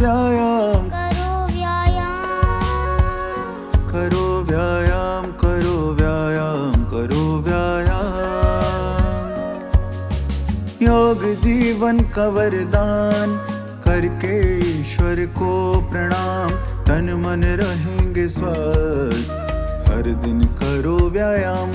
व्यायाम, करो व्यायाम, करो व्यायाम, करो व्यायाम, करो व्यायाम। योग जीवन का वरदान, करके ईश्वर को प्रणाम। तन मन रहेंगे स्वस्थ, हर दिन करो व्यायाम।